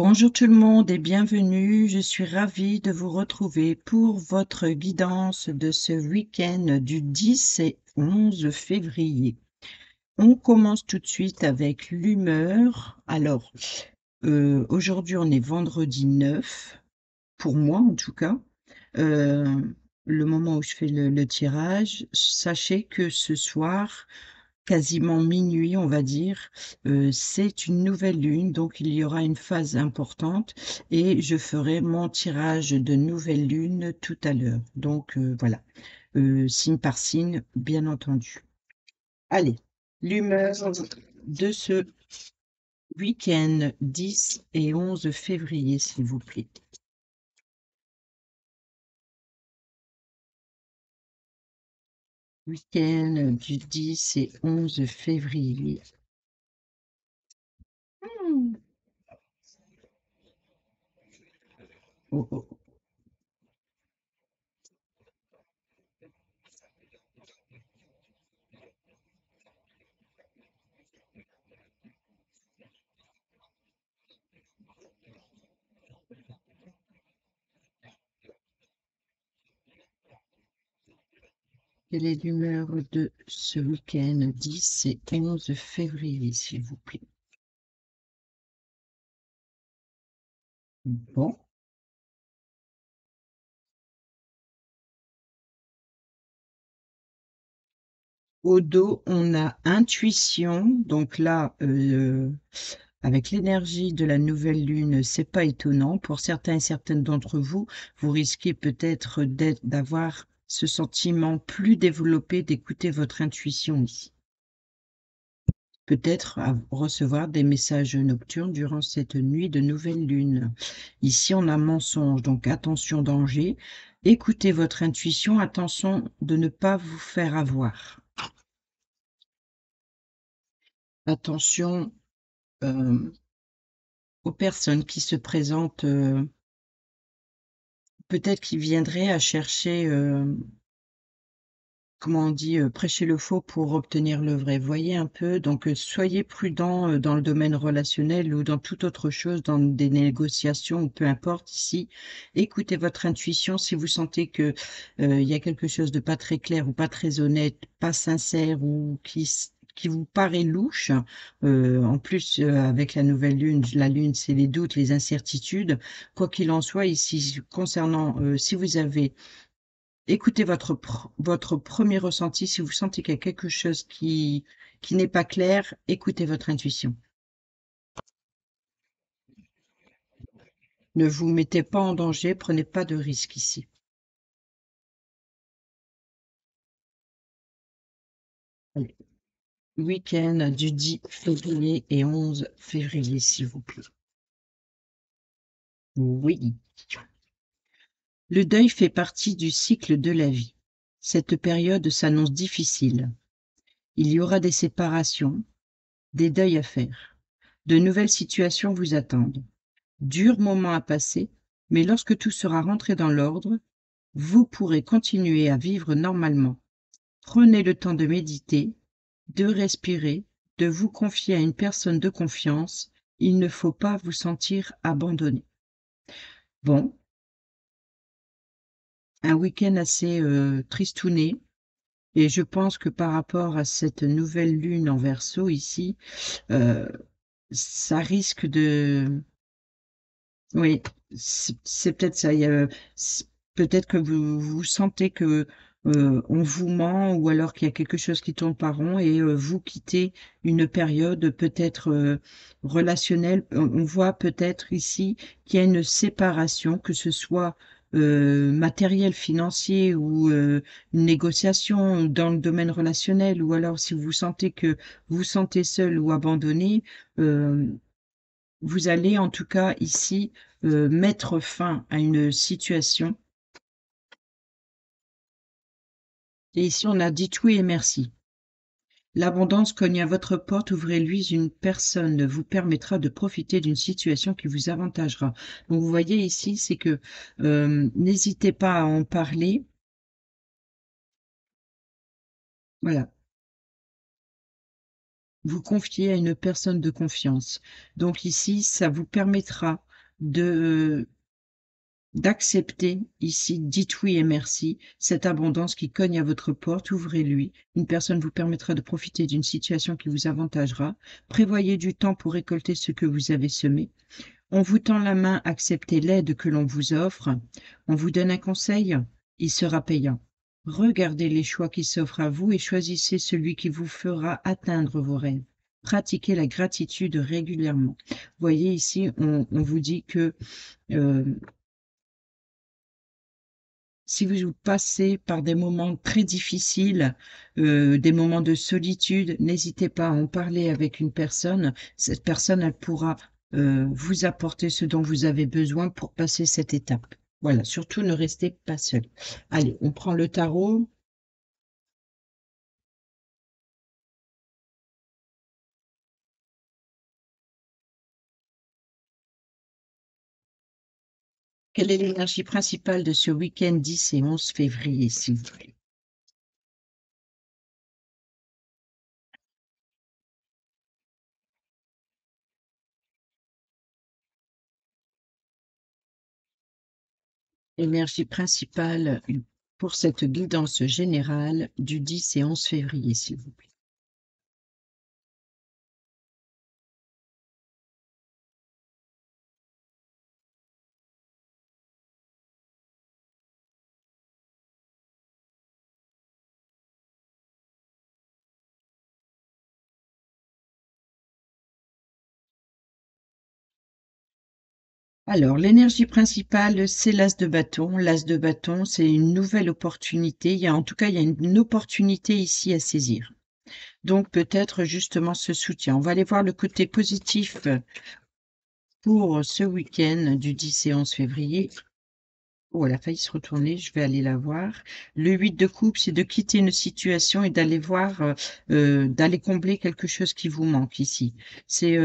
Bonjour tout le monde et bienvenue. Je suis ravie de vous retrouver pour votre guidance de ce week-end du 10 et 11 février. On commence tout de suite avec l'humeur. Alors, aujourd'hui, on est vendredi 9, pour moi en tout cas. Le moment où je fais le tirage. Sachez que ce soir, quasiment minuit, on va dire, c'est une nouvelle lune, donc il y aura une phase importante et je ferai mon tirage de nouvelle lune tout à l'heure. Donc voilà, signe par signe, bien entendu. Allez, l'humeur de ce week-end 10 et 11 février, s'il vous plaît. Week-end du 10 et 11 février. Hmm. Oh, oh. Quelle est l'humeur de ce week-end 10 et 11 février, s'il vous plaît? Bon, au dos, on a intuition. Donc là, avec l'énergie de la nouvelle lune, c'est pas étonnant. Pour certains et certaines d'entre vous, vous risquez peut-être d'avoir ce sentiment plus développé d'écouter votre intuition ici. Peut-être à recevoir des messages nocturnes durant cette nuit de nouvelle lune. Ici, on a mensonge, donc attention danger. Écoutez votre intuition, attention de ne pas vous faire avoir. Attention aux personnes qui se présentent, peut-être qui viendraient à chercher, comment on dit, prêcher le faux pour obtenir le vrai. Voyez un peu, donc soyez prudents dans le domaine relationnel ou dans toute autre chose, dans des négociations ou peu importe ici. Écoutez votre intuition si vous sentez que il y a quelque chose de pas très clair ou pas très honnête, pas sincère ou qui vous paraît louche. En plus, avec la nouvelle lune, la lune, c'est les doutes, les incertitudes. Quoi qu'il en soit, ici, concernant, si vous avez écoutez votre premier ressenti. Si vous sentez qu'il y a quelque chose qui n'est pas clair, écoutez votre intuition. Ne vous mettez pas en danger, prenez pas de risques ici. Allez. Week-end du 10 février et 11 février, s'il vous plaît. Oui. Le deuil fait partie du cycle de la vie. Cette période s'annonce difficile. Il y aura des séparations, des deuils à faire. De nouvelles situations vous attendent. Dur moment à passer, mais lorsque tout sera rentré dans l'ordre, vous pourrez continuer à vivre normalement. Prenez le temps de méditer, de respirer, de vous confier à une personne de confiance. Il ne faut pas vous sentir abandonné. Bon, un week-end assez tristouné. Et je pense que par rapport à cette nouvelle lune en Verseau ici, euh, ça risque de... Oui, c'est peut-être ça. Peut-être que vous sentez que on vous ment ou alors qu'il y a quelque chose qui tourne pas rond et vous quittez une période peut-être relationnelle. On voit peut-être ici qu'il y a une séparation, que ce soit matériel, financier ou une négociation dans le domaine relationnel, ou alors si vous sentez que vous sentez seul ou abandonné. euh, Vous allez en tout cas ici mettre fin à une situation. Et ici, on a dit oui et merci. L'abondance cogne à votre porte, ouvrez-lui, une personne vous permettra de profiter d'une situation qui vous avantagera. Donc vous voyez ici, c'est que n'hésitez pas à en parler. Voilà, vous confier à une personne de confiance. Donc ici, ça vous permettra de d'accepter ici, dites oui et merci, cette abondance qui cogne à votre porte, ouvrez-lui. Une personne vous permettra de profiter d'une situation qui vous avantagera. Prévoyez du temps pour récolter ce que vous avez semé. On vous tend la main, acceptez l'aide que l'on vous offre. On vous donne un conseil, il sera payant. Regardez les choix qui s'offrent à vous et choisissez celui qui vous fera atteindre vos rêves. Pratiquez la gratitude régulièrement. Vous voyez ici, on vous dit que euh, si vous passez par des moments très difficiles, des moments de solitude, n'hésitez pas à en parler avec une personne. Cette personne, elle pourra vous apporter ce dont vous avez besoin pour passer cette étape. Voilà, surtout ne restez pas seul. Allez, on prend le tarot. Quelle est l'énergie principale de ce week-end 10 et 11 février, s'il vous plaît? Énergie principale pour cette guidance générale du 10 et 11 février, s'il vous plaît. Alors, l'énergie principale, c'est l'as de bâton. L'as de bâton, c'est une nouvelle opportunité. En tout cas, il y a une opportunité ici à saisir. Donc, peut-être justement ce soutien. On va aller voir le côté positif pour ce week-end du 10 et 11 février. Oh, elle a failli se retourner, je vais aller la voir. Le 8 de coupe, c'est de quitter une situation et d'aller voir, d'aller combler quelque chose qui vous manque ici. C'est,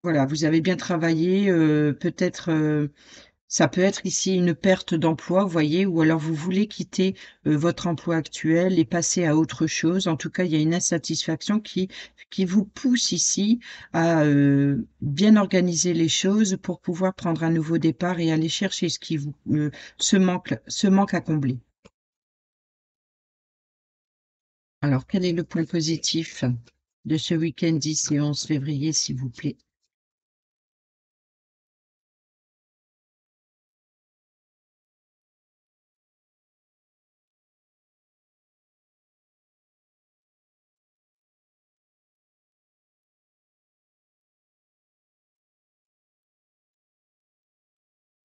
voilà, vous avez bien travaillé, peut-être, ça peut être ici une perte d'emploi, vous voyez, ou alors vous voulez quitter votre emploi actuel et passer à autre chose. En tout cas, il y a une insatisfaction qui vous pousse ici à bien organiser les choses pour pouvoir prendre un nouveau départ et aller chercher ce qui vous ce manque à combler. Alors, quel est le point positif de ce week-end 10 et 11 février, s'il vous plaît?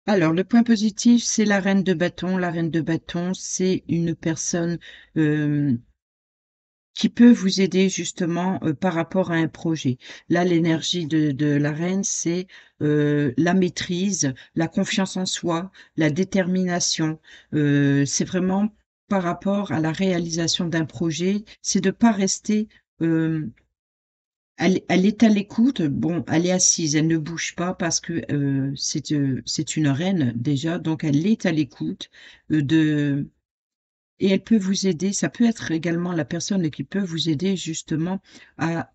Alors, le point positif, c'est la reine de bâton. La reine de bâton, c'est une personne qui peut vous aider justement par rapport à un projet. Là, l'énergie de la reine, c'est la maîtrise, la confiance en soi, la détermination. C'est vraiment par rapport à la réalisation d'un projet, c'est de pas rester. euh, elle est à l'écoute. Bon, elle est assise, elle ne bouge pas parce que c'est une reine déjà, donc elle est à l'écoute de et elle peut vous aider. Ça peut être également la personne qui peut vous aider justement à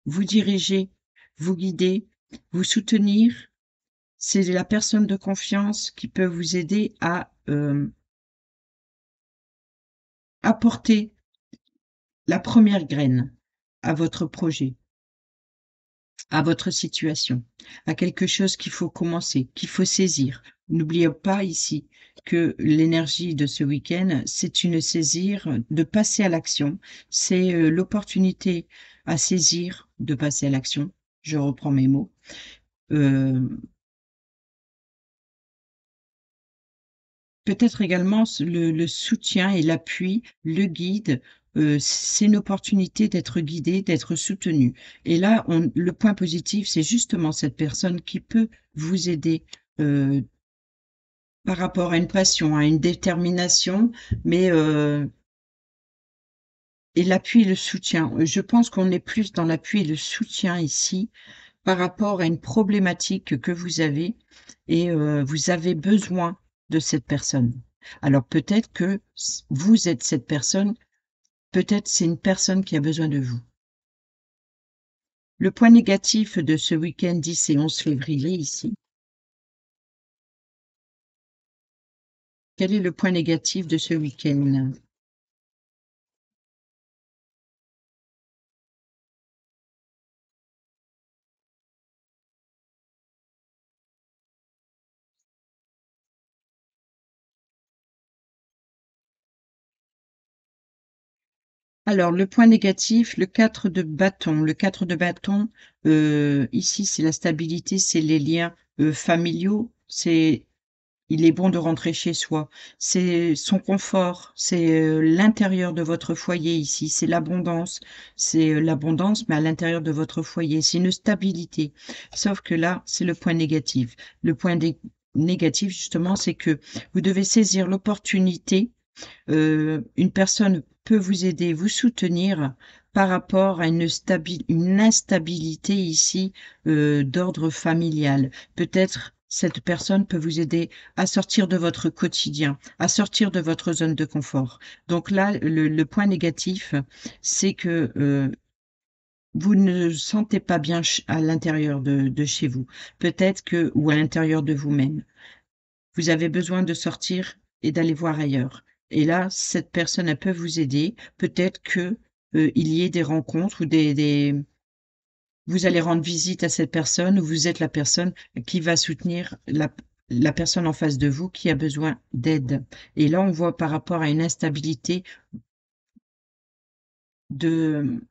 vous diriger, vous guider, vous soutenir. C'est la personne de confiance qui peut vous aider à apporter la première graine à votre projet, à votre situation, à quelque chose qu'il faut commencer, qu'il faut saisir. N'oubliez pas ici que l'énergie de ce week-end, c'est une saisir, de passer à l'action. C'est l'opportunité à saisir de passer à l'action. Je reprends mes mots. Euh, Peut-être également le soutien et l'appui, le guide. C'est une opportunité d'être guidé, d'être soutenu. Et là, le point positif, c'est justement cette personne qui peut vous aider euh, par rapport à une passion, à une détermination, mais et l'appui et le soutien. Je pense qu'on est plus dans l'appui et le soutien ici par rapport à une problématique que vous avez et vous avez besoin de cette personne. Alors peut-être que vous êtes cette personne, peut-être c'est une personne qui a besoin de vous. Le point négatif de ce week-end 10 et 11 février ici, quel est le point négatif de ce week-end? Alors, le point négatif, le 4 de bâton. Le 4 de bâton, ici, c'est la stabilité, c'est les liens familiaux, c'est il est bon de rentrer chez soi. C'est son confort, c'est l'intérieur de votre foyer ici, c'est l'abondance. C'est l'abondance, mais à l'intérieur de votre foyer. C'est une stabilité. Sauf que là, c'est le point négatif. Le point négatif, justement, c'est que vous devez saisir l'opportunité. Une personne peut vous aider, vous soutenir par rapport à une instabilité ici d'ordre familial. Peut-être cette personne peut vous aider à sortir de votre quotidien, à sortir de votre zone de confort. Donc là, le point négatif, c'est que vous ne sentez pas bien à l'intérieur de chez vous. Peut-être que, ou à l'intérieur de vous-même. Vous avez besoin de sortir et d'aller voir ailleurs. Et là, cette personne, elle peut vous aider. Peut-être que il y ait des rencontres ou vous allez rendre visite à cette personne ou vous êtes la personne qui va soutenir la personne en face de vous qui a besoin d'aide. Et là, on voit par rapport à une instabilité de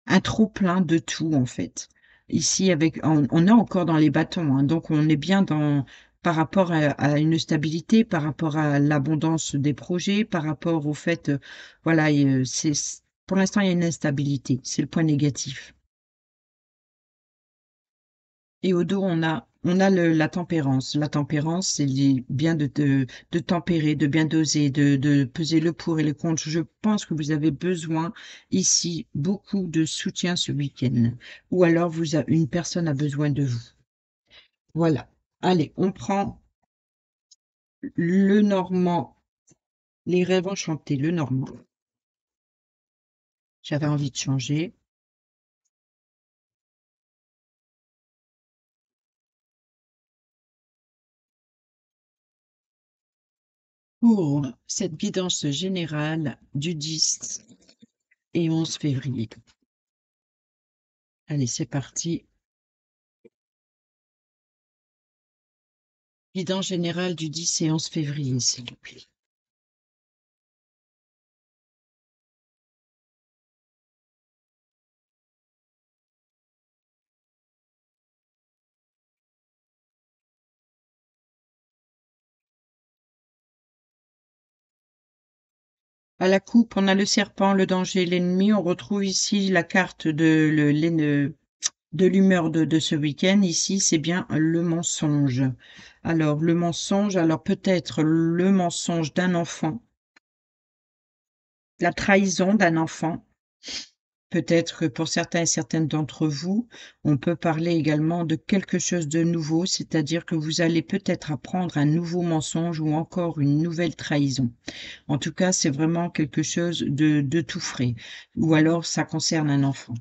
un trop plein de tout en fait. Ici, avec, on est encore dans les bâtons, hein, donc on est bien dans par rapport à une stabilité, par rapport à l'abondance des projets, par rapport au fait, voilà, pour l'instant il y a une instabilité, c'est le point négatif. Et au dos, on a la tempérance. La tempérance, c'est bien de tempérer, de bien doser, de peser le pour et le contre. Je pense que vous avez besoin ici beaucoup de soutien ce week-end. Ou alors une personne a besoin de vous. Voilà. Allez, on prend le normand, les rêves enchantés, le normand. J'avais envie de changer. Pour cette guidance générale du 10 et 11 février. Allez, c'est parti. Guidance générale du 10 et 11 février, s'il vous plaît. À la coupe, on a le serpent, le danger, l'ennemi. On retrouve ici la carte de l'humeur de ce week-end. Ici, c'est bien le mensonge. Alors, le mensonge, alors peut-être le mensonge d'un enfant, la trahison d'un enfant. Peut-être que pour certains et certaines d'entre vous, on peut parler également de quelque chose de nouveau, c'est-à-dire que vous allez peut-être apprendre un nouveau mensonge ou encore une nouvelle trahison. En tout cas, c'est vraiment quelque chose de tout frais. Ou alors, ça concerne un enfant.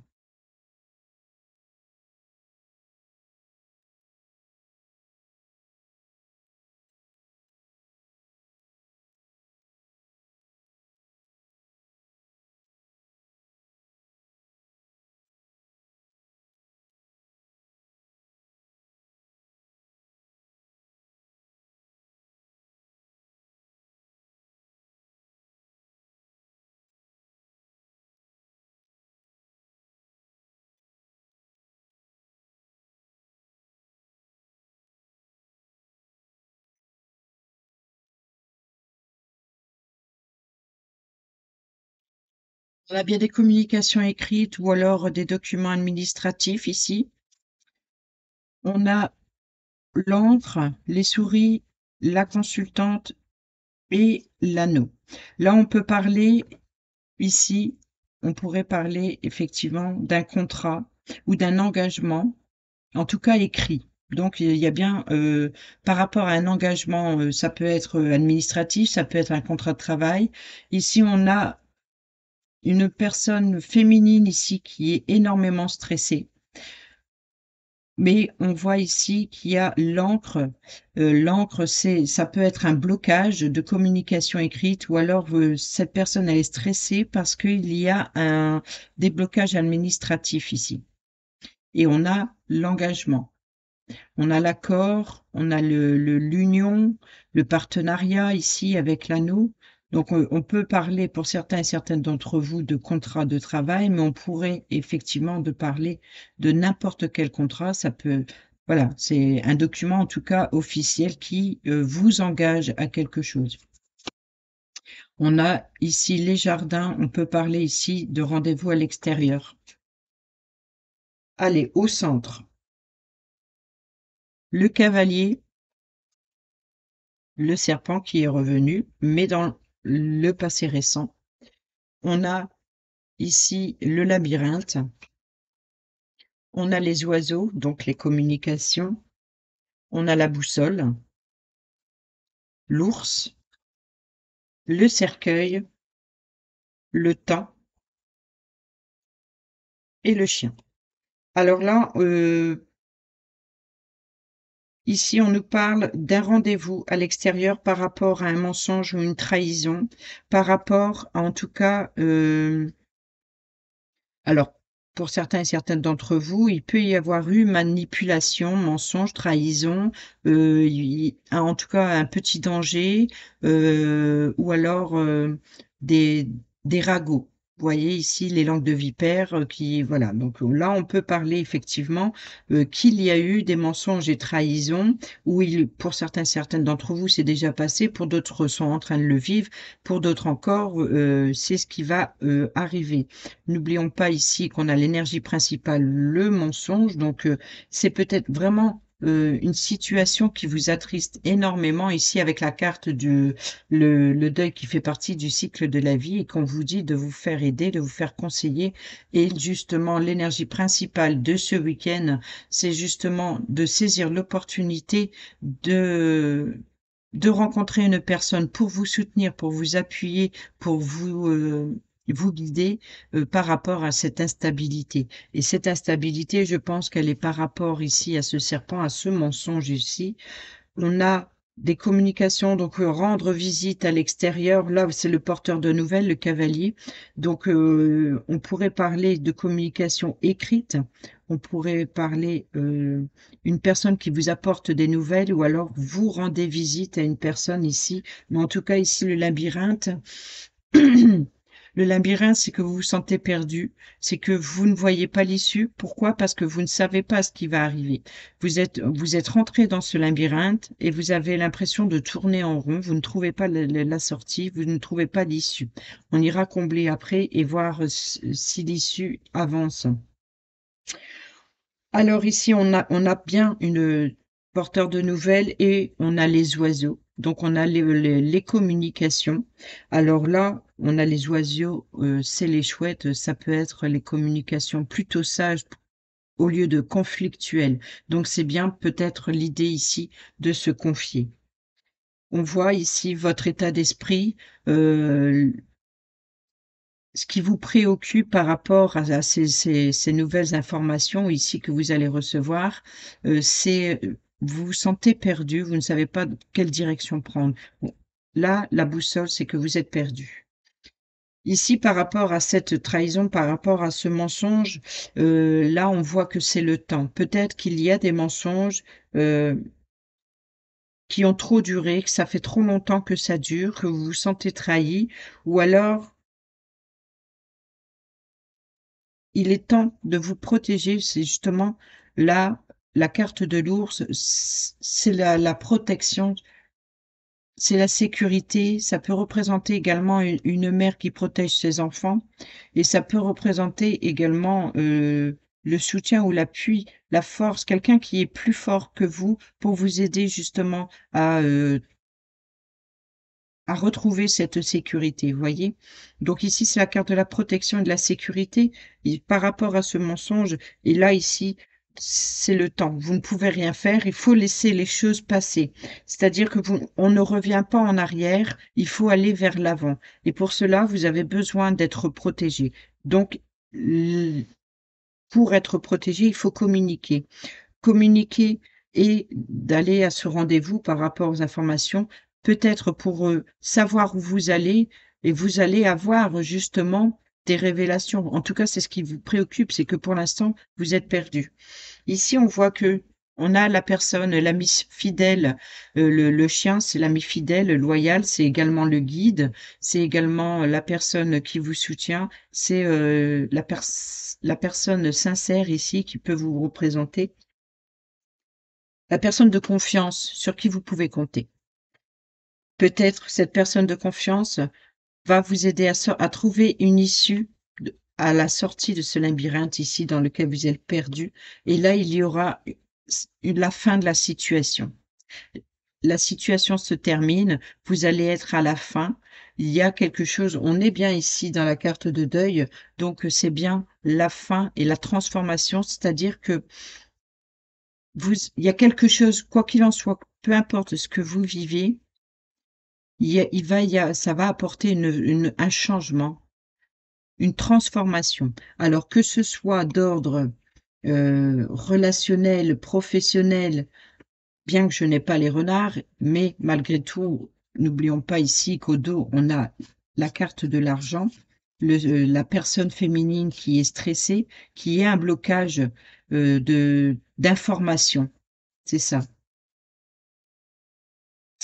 On a bien des communications écrites ou alors des documents administratifs ici. On a l'encre, les souris, la consultante et l'anneau. Là, on peut parler ici, on pourrait parler effectivement d'un contrat ou d'un engagement, en tout cas écrit. Donc il y a bien, par rapport à un engagement, ça peut être administratif, ça peut être un contrat de travail. Ici, on a une personne féminine ici qui est énormément stressée. Mais on voit ici qu'il y a l'encre. L'encre, ça peut être un blocage de communication écrite ou alors cette personne elle est stressée parce qu'il y a des blocages administratifs ici. Et on a l'engagement. On a l'accord, on a l'union, le partenariat ici avec l'anneau. Donc, on peut parler pour certains et certaines d'entre vous de contrat de travail, mais on pourrait effectivement de parler de n'importe quel contrat. Ça peut, voilà, c'est un document en tout cas officiel qui vous engage à quelque chose. On a ici les jardins, on peut parler ici de rendez-vous à l'extérieur. Allez, au centre. Le cavalier, le serpent qui est revenu, mais dans le passé récent. On a ici le labyrinthe. On a les oiseaux, donc les communications. On a la boussole, l'ours, le cercueil, le temps et le chien. Alors là, ici, on nous parle d'un rendez-vous à l'extérieur par rapport à un mensonge ou une trahison, par rapport à, en tout cas, alors, pour certains et certaines d'entre vous, il peut y avoir eu manipulation, mensonge, trahison, en tout cas un petit danger, ou alors des ragots. Vous voyez ici les langues de vipère qui, voilà. Donc là, on peut parler effectivement qu'il y a eu des mensonges et trahisons, où pour certains et certaines d'entre vous, c'est déjà passé, pour d'autres sont en train de le vivre, pour d'autres encore, c'est ce qui va arriver. N'oublions pas ici qu'on a l'énergie principale, le mensonge. Donc, c'est peut-être vraiment une situation qui vous attriste énormément ici avec la carte le deuil qui fait partie du cycle de la vie et qu'on vous dit de vous faire aider, de vous faire conseiller. Et justement, l'énergie principale de ce week-end, c'est justement de saisir l'opportunité de rencontrer une personne pour vous soutenir, pour vous appuyer, pour vous guider par rapport à cette instabilité. Et cette instabilité, je pense qu'elle est par rapport ici à ce serpent, à ce mensonge ici. On a des communications, donc rendre visite à l'extérieur. Là, c'est le porteur de nouvelles, le cavalier. Donc, on pourrait parler de communication écrite. On pourrait parler une personne qui vous apporte des nouvelles ou alors vous rendez visite à une personne ici. Mais en tout cas, ici, le labyrinthe. Le labyrinthe, c'est que vous vous sentez perdu, c'est que vous ne voyez pas l'issue. Pourquoi? Parce que vous ne savez pas ce qui va arriver. Vous êtes rentré dans ce labyrinthe et vous avez l'impression de tourner en rond. Vous ne trouvez pas la sortie, vous ne trouvez pas l'issue. On ira combler après et voir si l'issue avance. Alors ici, on a bien une porteur de nouvelles et on a les oiseaux. Donc on a les communications. Alors là, on a les oiseaux, c'est les chouettes. Ça peut être les communications plutôt sages au lieu de conflictuelles. Donc c'est bien peut-être l'idée ici de se confier. On voit ici votre état d'esprit, ce qui vous préoccupe par rapport à ces nouvelles informations ici que vous allez recevoir, c'est vous vous sentez perdu, vous ne savez pas quelle direction prendre. Bon, là, la boussole, c'est que vous êtes perdu. Ici, par rapport à cette trahison, par rapport à ce mensonge, là, on voit que c'est le temps. Peut-être qu'il y a des mensonges qui ont trop duré, que ça fait trop longtemps que ça dure, que vous vous sentez trahi, ou alors il est temps de vous protéger. C'est justement là, la carte de l'ours, c'est la protection, c'est la sécurité. Ça peut représenter également une mère qui protège ses enfants et ça peut représenter également le soutien ou l'appui, la force, quelqu'un qui est plus fort que vous pour vous aider justement à retrouver cette sécurité, vous voyez? Donc ici, c'est la carte de la protection et de la sécurité et par rapport à ce mensonge. Et là, ici, c'est le temps. Vous ne pouvez rien faire, il faut laisser les choses passer. C'est-à-dire que on ne revient pas en arrière, il faut aller vers l'avant. Et pour cela, vous avez besoin d'être protégé. Donc, l- pour être protégé, il faut communiquer. Communiquer et d'aller à ce rendez-vous par rapport aux informations, peut-être pour savoir où vous allez, et vous allez avoir justement des révélations. En tout cas, c'est ce qui vous préoccupe, c'est que pour l'instant, vous êtes perdu. Ici, on voit que on a la personne, l'ami fidèle, le chien, c'est l'ami fidèle, loyal, c'est également le guide, c'est également la personne qui vous soutient, c'est la personne sincère ici qui peut vous représenter, la personne de confiance sur qui vous pouvez compter. Peut-être cette personne de confiance va vous aider à trouver une issue à la sortie de ce labyrinthe ici dans lequel vous êtes perdu. Et là, il y aura la fin de la situation. La situation se termine, vous allez être à la fin. Il y a quelque chose, on est bien ici dans la carte de deuil, donc c'est bien la fin et la transformation, c'est-à-dire que il y a quelque chose, quoi qu'il en soit, peu importe ce que vous vivez, ça va apporter un changement, une transformation. Alors que ce soit d'ordre relationnel, professionnel, bien que je n'ai pas les renards, mais malgré tout, n'oublions pas ici qu'au dos, on a la carte de l'argent, la personne féminine qui est stressée, qui a un blocage d'information. C'est ça.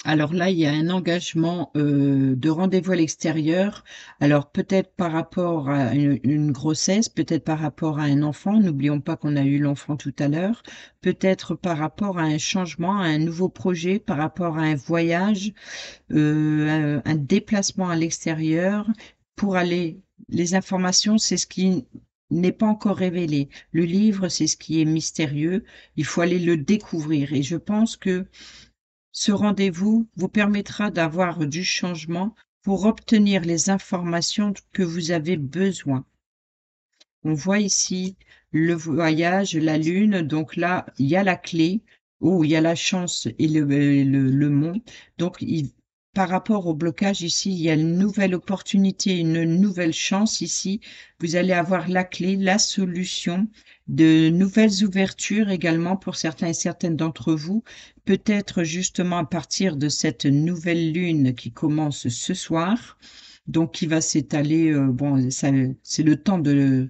Alors là, il y a un engagement de rendez-vous à l'extérieur. Alors peut-être par rapport à une grossesse, peut-être par rapport à un enfant. N'oublions pas qu'on a eu l'enfant tout à l'heure. Peut-être par rapport à un changement, à un nouveau projet, par rapport à un voyage, un déplacement à l'extérieur pour aller. Les informations, c'est ce qui n'est pas encore révélé. Le livre, c'est ce qui est mystérieux. Il faut aller le découvrir. Et je pense que ce rendez-vous vous permettra d'avoir du changement pour obtenir les informations que vous avez besoin. On voit ici le voyage, la lune, donc là, il y a la clé, oh, il y a la chance et le mont. Donc, par rapport au blocage ici, il y a une nouvelle opportunité, une nouvelle chance ici. Vous allez avoir la clé, la solution, de nouvelles ouvertures également pour certains et certaines d'entre vous. Peut-être justement à partir de cette nouvelle lune qui commence ce soir, donc qui va s'étaler, bon, ça, c'est le temps de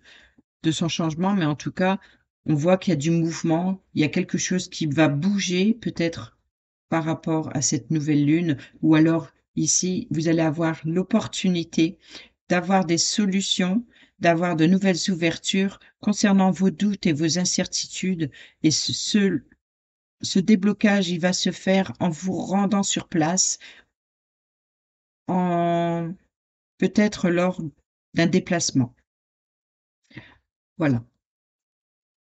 son changement, mais en tout cas, on voit qu'il y a du mouvement, il y a quelque chose qui va bouger peut-être par rapport à cette nouvelle lune, ou alors ici, vous allez avoir l'opportunité d'avoir des solutions, d'avoir de nouvelles ouvertures concernant vos doutes et vos incertitudes. Et ce déblocage, il va se faire en vous rendant sur place, en peut-être lors d'un déplacement. Voilà.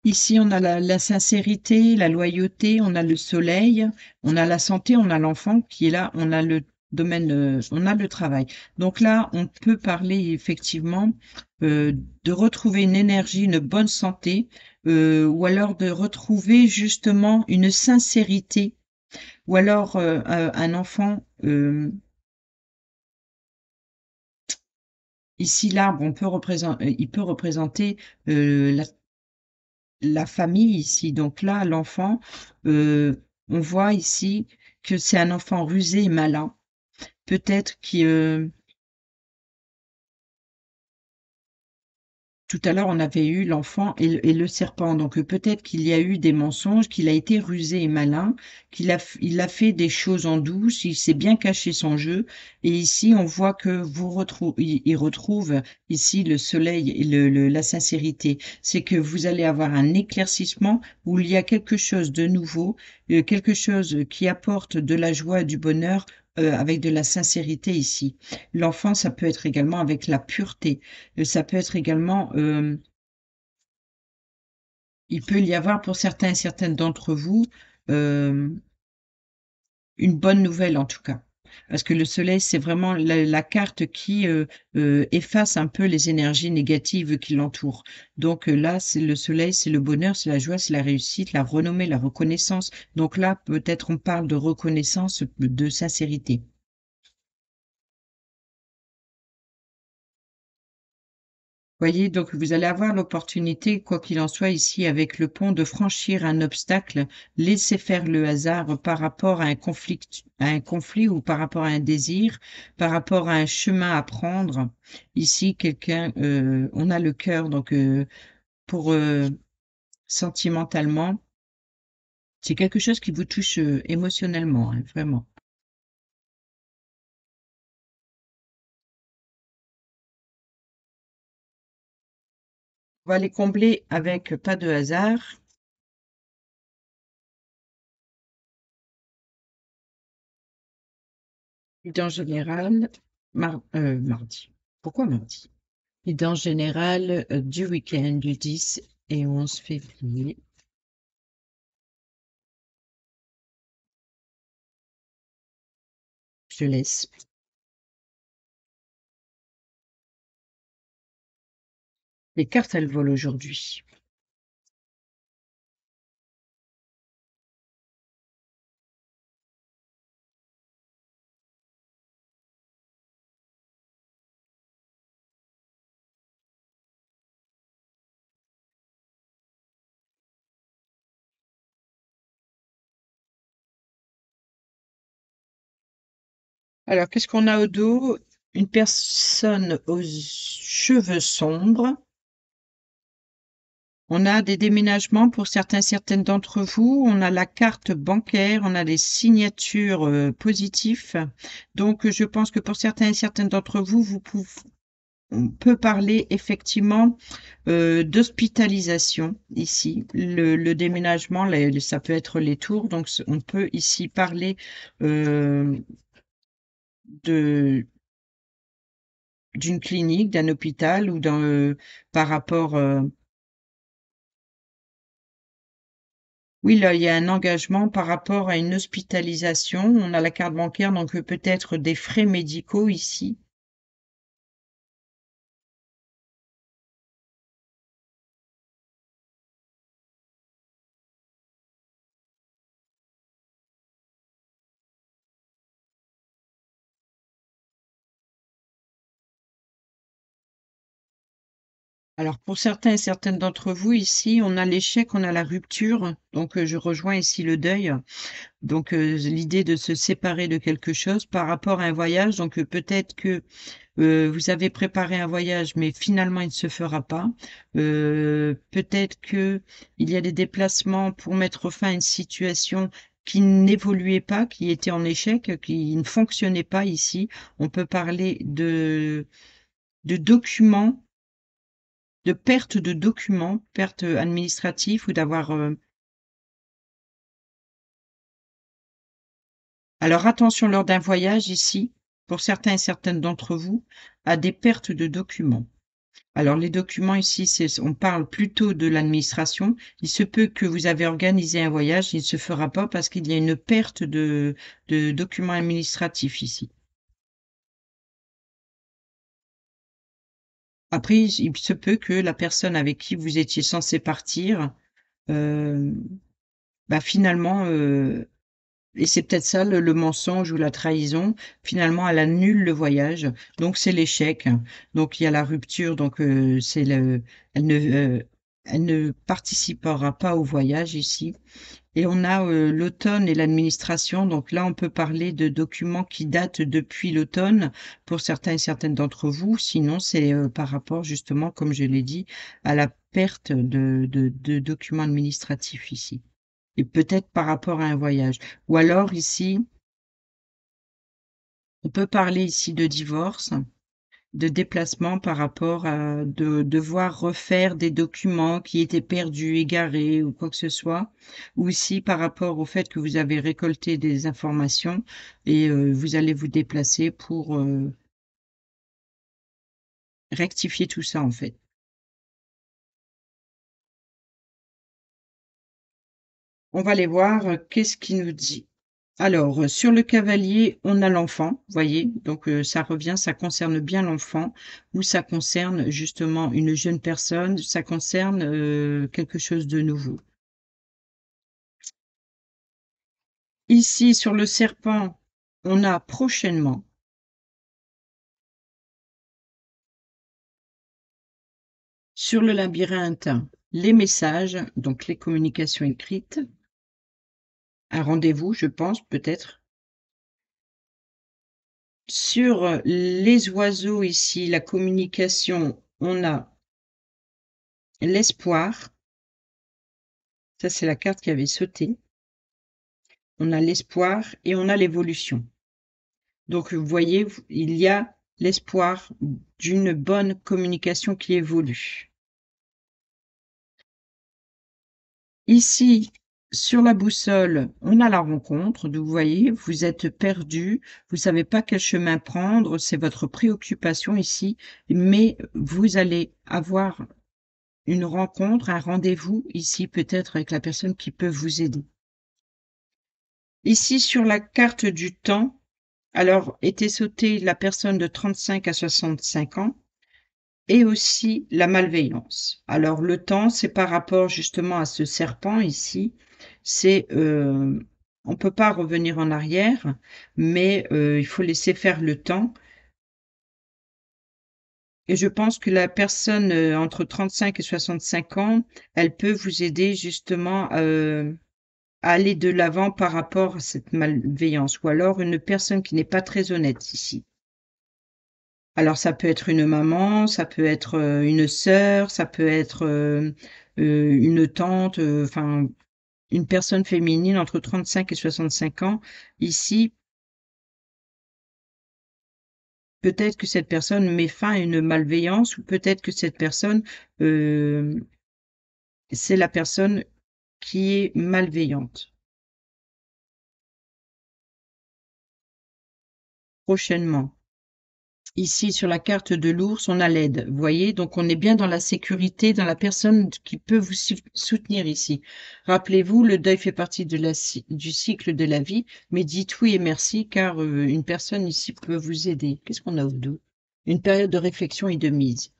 Ici, on a la sincérité, la loyauté, on a le soleil, on a la santé, on a l'enfant qui est là, on a le domaine, on a le travail. Donc là, on peut parler effectivement de retrouver une énergie, une bonne santé, ou alors de retrouver justement une sincérité, ou alors un enfant. Ici, l'arbre, il peut représenter la famille ici. Donc là, l'enfant, on voit ici que c'est un enfant rusé et malin. Peut-être que tout à l'heure, on avait eu l'enfant et le serpent. Donc peut-être qu'il y a eu des mensonges, qu'il a été rusé et malin, il a fait des choses en douce, il s'est bien caché son jeu. Et ici, on voit que il retrouve ici le soleil et la sincérité. C'est que vous allez avoir un éclaircissement où il y a quelque chose de nouveau, quelque chose qui apporte de la joie et du bonheur. Avec de la sincérité ici. L'enfant, ça peut être également avec la pureté. Ça peut être également, il peut y avoir pour certains et certaines d'entre vous, une bonne nouvelle en tout cas. Parce que le soleil, c'est vraiment la carte qui, efface un peu les énergies négatives qui l'entourent. Donc, là, c'est le soleil, c'est le bonheur, c'est la joie, c'est la réussite, la renommée, la reconnaissance. Donc là, peut-être on parle de reconnaissance, de sincérité. Voyez, donc vous allez avoir l'opportunité, quoi qu'il en soit ici avec le pont, de franchir un obstacle, laisser faire le hasard par rapport à un conflit ou par rapport à un désir, par rapport à un chemin à prendre. Ici, on a le cœur, donc pour sentimentalement, c'est quelque chose qui vous touche émotionnellement, hein, vraiment. On va les combler avec pas de hasard. Idée générale, mardi. Pourquoi mardi? Idée générale du week-end du 10 et 11 février. Je laisse. Les cartes, elles volent aujourd'hui. Alors, qu'est-ce qu'on a au dos? Une personne aux cheveux sombres. On a des déménagements pour certaines d'entre vous. On a la carte bancaire, on a des signatures positives. Donc, je pense que pour certains et certaines d'entre vous, on peut parler effectivement d'hospitalisation ici. Le déménagement, ça peut être les tours. Donc, on peut ici parler euh, de d'une clinique, d'un hôpital ou par rapport. Oui, là, il y a un engagement par rapport à une hospitalisation. On a la carte bancaire, donc peut-être des frais médicaux ici. Alors pour certains et certaines d'entre vous ici, on a l'échec, on a la rupture. Donc je rejoins ici le deuil. Donc l'idée de se séparer de quelque chose par rapport à un voyage. Donc peut-être que vous avez préparé un voyage, mais finalement il ne se fera pas. Peut-être que il y a des déplacements pour mettre fin à une situation qui n'évoluait pas, qui était en échec, qui ne fonctionnait pas ici. On peut parler de documents, de perte de documents, perte administrative ou d'avoir. Alors attention lors d'un voyage ici, pour certains et certaines d'entre vous, à des pertes de documents. Alors les documents ici, on parle plutôt de l'administration. Il se peut que vous avez organisé un voyage, il ne se fera pas parce qu'il y a une perte de documents administratifs ici. Après, il se peut que la personne avec qui vous étiez censé partir, euh, bah finalement, et c'est peut-être ça le mensonge ou la trahison, finalement, elle annule le voyage. Donc c'est l'échec. Donc il y a la rupture, donc elle ne, euh, elle ne participera pas au voyage ici. Et on a l'automne et l'administration. Donc là, on peut parler de documents qui datent depuis l'automne pour certains et certaines d'entre vous. Sinon, c'est par rapport justement, comme je l'ai dit, à la perte de documents administratifs ici. Et peut-être par rapport à un voyage. Ou alors ici, on peut parler ici de divorce, de déplacement par rapport à de devoir refaire des documents qui étaient perdus, égarés ou quoi que ce soit. Ou ici par rapport au fait que vous avez récolté des informations et vous allez vous déplacer pour rectifier tout ça en fait. On va aller voir qu'est-ce qu'il nous dit. Alors, sur le cavalier, on a l'enfant, voyez? Donc, ça revient, ça concerne bien l'enfant ou ça concerne justement une jeune personne, ça concerne, quelque chose de nouveau. Ici, sur le serpent, on a prochainement. Sur le labyrinthe, les messages, donc les communications écrites, un rendez-vous, je pense, peut-être. Sur, les oiseaux ici, la communication, on a l'espoir. Ça, c'est la carte qui avait sauté. On a l'espoir et on a l'évolution. Donc, vous voyez, il y a l'espoir d'une bonne communication qui évolue. Ici, sur la boussole, on a la rencontre. Donc, vous voyez, vous êtes perdu, vous savez pas quel chemin prendre, c'est votre préoccupation ici, mais vous allez avoir une rencontre, un rendez-vous ici, peut-être avec la personne qui peut vous aider. Ici, sur la carte du temps, alors était sautée la personne de 35 à 65 ans et aussi la malveillance. Alors le temps, c'est par rapport justement à ce serpent ici, c'est, on peut pas revenir en arrière, mais il faut laisser faire le temps et je pense que la personne, entre 35 et 65 ans, elle peut vous aider justement, à aller de l'avant par rapport à cette malveillance ou alors une personne qui n'est pas très honnête ici. Alors ça peut être une maman, ça peut être, une sœur, ça peut être, une tante, enfin une personne féminine entre 35 et 65 ans. Ici, peut-être que cette personne met fin à une malveillance ou peut-être que cette personne, heu, c'est la personne qui est malveillante. Prochainement. Ici, sur la carte de l'ours, on a l'aide. Vous voyez? Donc, on est bien dans la sécurité, dans la personne qui peut vous soutenir ici. Rappelez-vous, le deuil fait partie de du cycle de la vie, mais dites oui et merci, car une personne ici peut vous aider. Qu'est-ce qu'on a au dos? Une période de réflexion et de mise.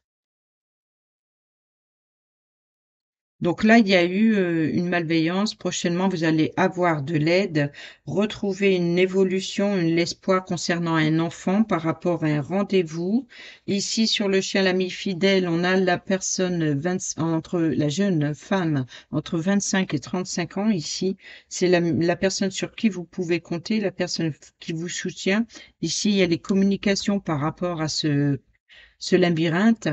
Donc là, il y a eu, une malveillance. Prochainement, vous allez avoir de l'aide, retrouver une évolution, l'espoir concernant un enfant par rapport à un rendez-vous. Ici, sur le chien l'ami fidèle, on a la personne 20 entre la jeune femme entre 25 et 35 ans ici. C'est la personne sur qui vous pouvez compter, la personne qui vous soutient. Ici, il y a les communications par rapport à ce labyrinthe.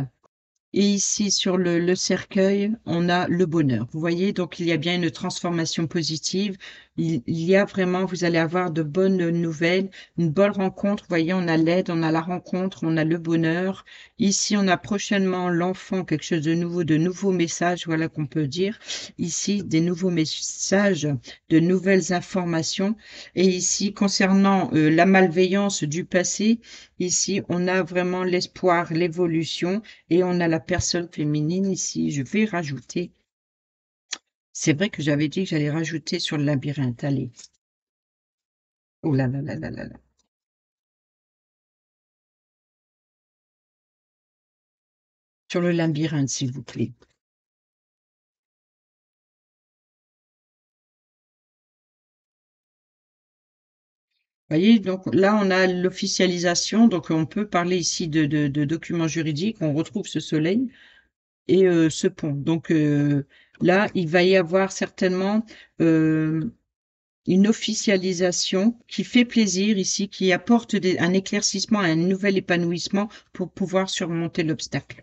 Et ici, sur le cercueil, on a le bonheur. Vous voyez, donc il y a bien une transformation positive. Il y a vraiment, vous allez avoir de bonnes nouvelles, une bonne rencontre. Vous voyez, on a l'aide, on a la rencontre, on a le bonheur. Ici, on a prochainement l'enfant, quelque chose de nouveau, de nouveaux messages, voilà qu'on peut dire. Ici, des nouveaux messages, de nouvelles informations. Et ici, concernant la malveillance du passé, ici, on a vraiment l'espoir, l'évolution et on a la personne féminine ici. Je vais rajouter. C'est vrai que j'avais dit que j'allais rajouter sur le labyrinthe. Allez. Oh là là là là là là. Sur le labyrinthe, s'il vous plaît. Voyez, donc là, on a l'officialisation. Donc, on peut parler ici de documents juridiques. On retrouve ce soleil et ce pont. Donc, là, il va y avoir certainement une officialisation qui fait plaisir ici, qui apporte un éclaircissement, un nouvel épanouissement pour pouvoir surmonter l'obstacle.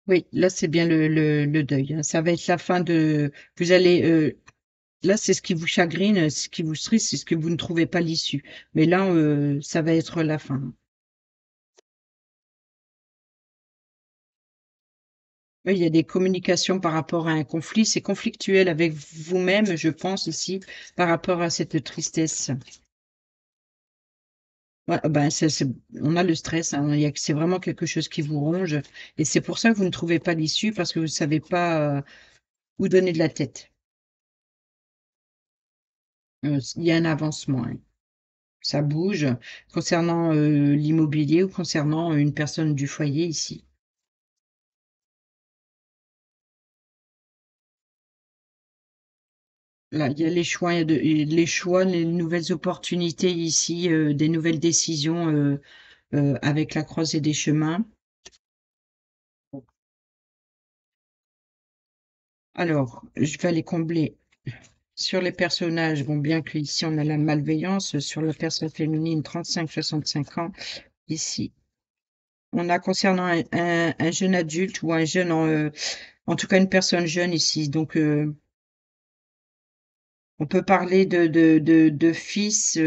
Oui, là, c'est bien le deuil, hein. Ça va être la fin de... Vous allez... là, c'est ce qui vous chagrine, ce qui vous stresse, c'est ce que vous ne trouvez pas l'issue. Mais là, ça va être la fin. Oui, il y a des communications par rapport à un conflit. C'est conflictuel avec vous-même, je pense ici, par rapport à cette tristesse. Ouais, ben, c'est on a le stress, hein, il y a c'est vraiment quelque chose qui vous ronge et c'est pour ça que vous ne trouvez pas l'issue parce que vous savez pas, où donner de la tête. Il y a un avancement, hein. Ça bouge concernant, l'immobilier ou concernant une personne du foyer ici. Là, il y a les choix les choix, les nouvelles opportunités ici, des nouvelles décisions, avec la croisée des chemins. Alors, je vais aller combler sur les personnages, bon, bien qu'ici on a la malveillance, sur la personne féminine 35-65 ans, ici, on a concernant un jeune adulte ou un jeune en tout cas une personne jeune ici, donc on peut parler de fils,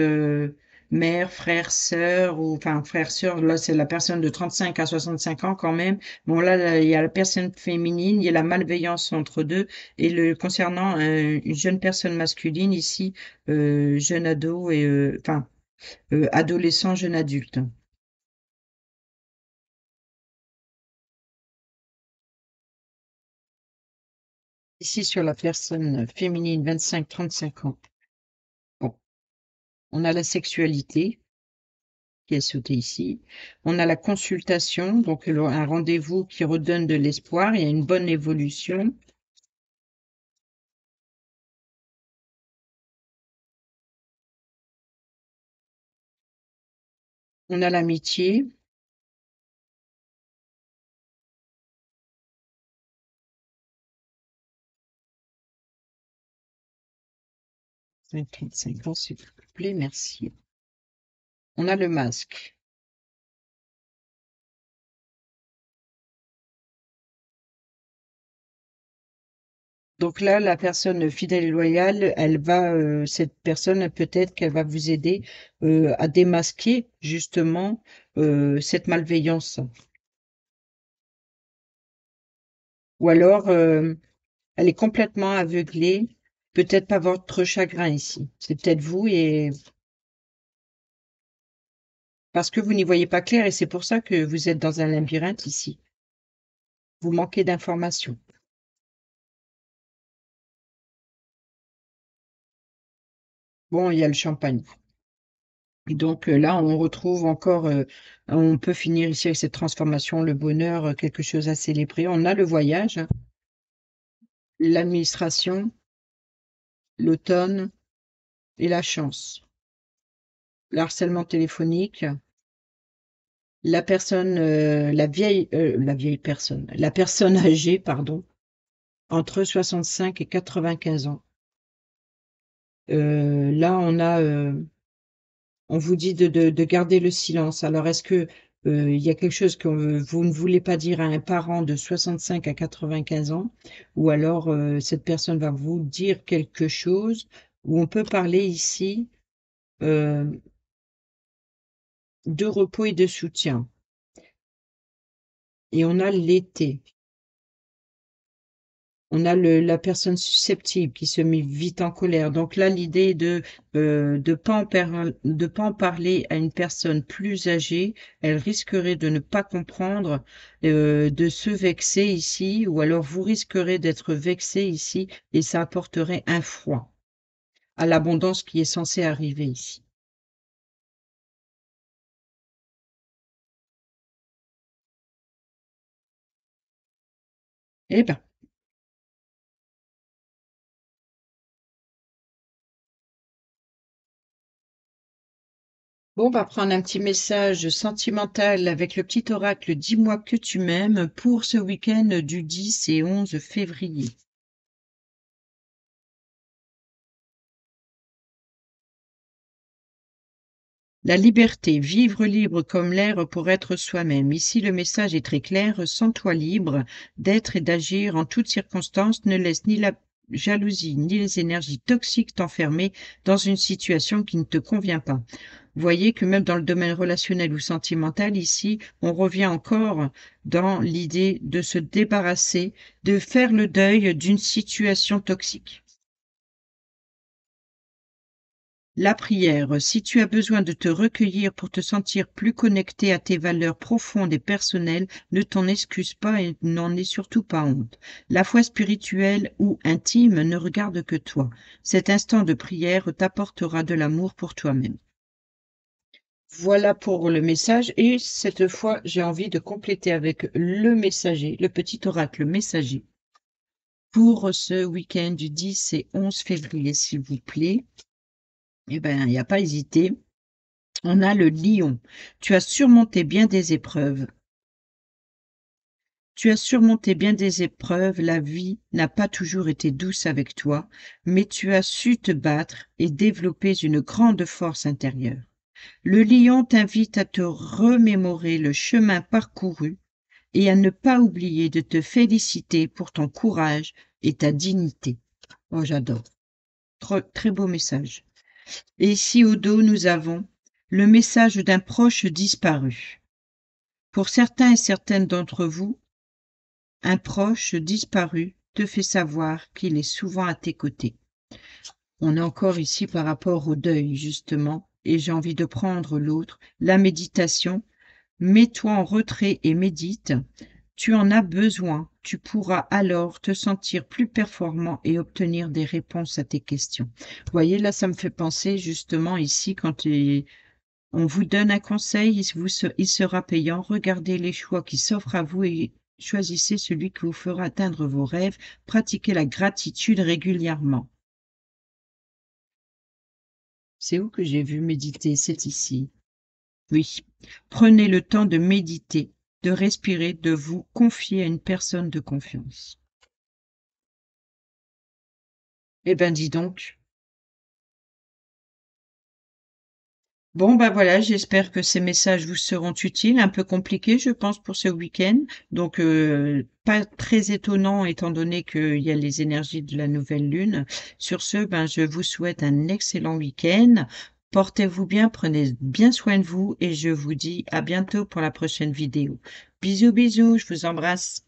mère, frère, sœur ou enfin frère, sœur, là c'est la personne de 35 à 65 ans quand même. Bon là, il y a la personne féminine, il y a la malveillance entre 2 et le concernant une jeune personne masculine ici, jeune ado et enfin, adolescent, jeune adulte. Ici sur la personne féminine 25-35 ans. Bon, on a la sexualité qui est sauté ici. On a la consultation, donc un rendez-vous qui redonne de l'espoir, il y a une bonne évolution. On a l'amitié, 55 ans s'il vous plaît, merci. On a le masque. Donc là, la personne fidèle et loyale, elle va, cette personne, peut-être qu'elle va vous aider à démasquer justement cette malveillance. Ou alors, elle est complètement aveuglée, peut-être pas votre chagrin ici. C'est peut-être vous et parce que vous n'y voyez pas clair et c'est pour ça que vous êtes dans un labyrinthe ici. Vous manquez d'informations. Bon, il y a le champagne. Et donc là, on retrouve encore, on peut finir ici avec cette transformation, le bonheur, quelque chose à célébrer. On a le voyage, l'administration, l'automne et la chance. Le harcèlement téléphonique, la personne, la vieille personne, la personne âgée, pardon, entre 65 et 95 ans. Là, on vous dit de garder le silence. Alors, est-ce que il y a quelque chose que vous ne voulez pas dire à un parent de 65 à 95 ans, ou alors cette personne va vous dire quelque chose, ou on peut parler ici euh, de repos et de soutien. Et on a l'été. On a la personne susceptible qui se met vite en colère. Donc là, l'idée de pas en parler à une personne plus âgée, elle risquerait de ne pas comprendre, de se vexer ici, ou alors vous risquerez d'être vexé ici, et ça apporterait un froid à l'abondance qui est censée arriver ici. Eh ben, bon, on va prendre un petit message sentimental avec le petit oracle Dis-moi que tu m'aimes pour ce week-end du 10 et 11 février. La liberté, vivre libre comme l'air pour être soi-même. Ici, le message est très clair. Sens-toi libre d'être et d'agir en toutes circonstances. Ne laisse jalousie ni les énergies toxiques t'enfermer dans une situation qui ne te convient pas. Vous voyez que même dans le domaine relationnel ou sentimental, ici, on revient encore dans l'idée de se débarrasser, de faire le deuil d'une situation toxique. La prière, si tu as besoin de te recueillir pour te sentir plus connecté à tes valeurs profondes et personnelles, ne t'en excuse pas et n'en aie surtout pas honte. La foi spirituelle ou intime ne regarde que toi. Cet instant de prière t'apportera de l'amour pour toi-même. Voilà pour le message et cette fois, j'ai envie de compléter avec le messager, le petit oracle messager pour ce week-end du 10 et 11 février, s'il vous plaît. Eh ben, il n'y a pas hésité. On a le lion. Tu as surmonté bien des épreuves. Tu as surmonté bien des épreuves. La vie n'a pas toujours été douce avec toi, mais tu as su te battre et développer une grande force intérieure. Le lion t'invite à te remémorer le chemin parcouru et à ne pas oublier de te féliciter pour ton courage et ta dignité. Oh, j'adore. Très beau message. Et ici au dos, nous avons le message d'un proche disparu. Pour certains et certaines d'entre vous, un proche disparu te fait savoir qu'il est souvent à tes côtés. On est encore ici par rapport au deuil, justement, et j'ai envie de prendre l'autre, la méditation. Mets-toi en retrait et médite. Tu en as besoin. Tu pourras alors te sentir plus performant et obtenir des réponses à tes questions. Vous voyez, là, ça me fait penser justement ici quand on vous donne un conseil, il sera payant. Regardez les choix qui s'offrent à vous et choisissez celui qui vous fera atteindre vos rêves. Pratiquez la gratitude régulièrement. C'est où que j'ai vu méditer? C'est ici. Oui. Prenez le temps de méditer, de respirer, de vous confier à une personne de confiance. Eh ben, dis donc. Bon, ben voilà, j'espère que ces messages vous seront utiles. Un peu compliqué, je pense, pour ce week-end. Donc, pas très étonnant étant donné qu'il y a les énergies de la nouvelle lune. Sur ce, ben, je vous souhaite un excellent week-end. Portez-vous bien, prenez bien soin de vous et je vous dis à bientôt pour la prochaine vidéo. Bisous, bisous, je vous embrasse.